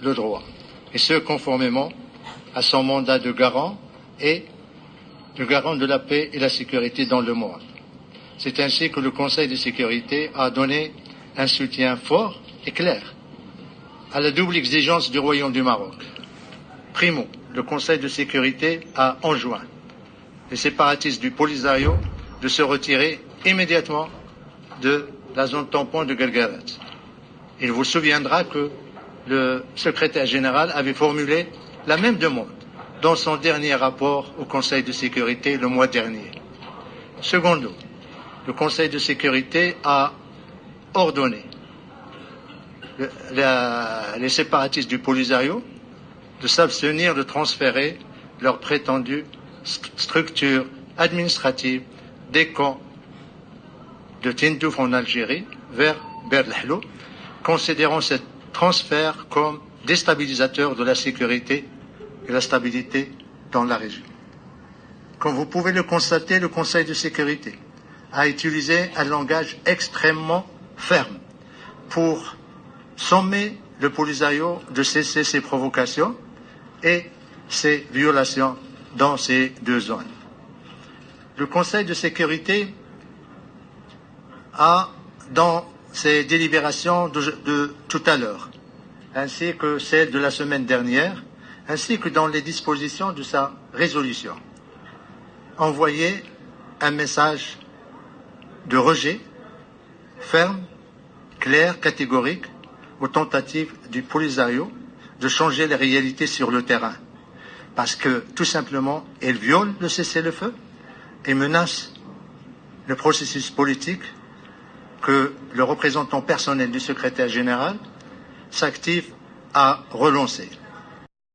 le droit, et ce conformément à son mandat de garant et de garant de la paix et la sécurité dans le monde. C'est ainsi que le Conseil de sécurité a donné un soutien fort et clair à la double exigence du Royaume du Maroc. Primo, le Conseil de sécurité a enjoint les séparatistes du Polisario de se retirer immédiatement de la zone tampon de Guelguerat. Il vous souviendra que le secrétaire général avait formulé la même demande dans son dernier rapport au Conseil de sécurité le mois dernier. Secondo, le Conseil de sécurité a ordonné les séparatistes du Polisario de s'abstenir de transférer leur prétendue structure administrative des camps de Tindouf en Algérie vers Berdlahlo, considérant ce transfert comme déstabilisateur de la sécurité et la stabilité dans la région. Comme vous pouvez le constater, le Conseil de sécurité a utilisé un langage extrêmement ferme pour sommer le Polisario de cesser ses provocations et ses violations dans ces deux zones. Le Conseil de sécurité a, dans ses délibérations de tout à l'heure, ainsi que celles de la semaine dernière, ainsi que dans les dispositions de sa résolution, envoyé un message de rejet ferme, clair, catégorique aux tentatives du Polisario de changer les réalités sur le terrain, parce que, tout simplement, elle viole le cessez-le-feu et menace le processus politique que le représentant personnel du secrétaire général s'active à relancer.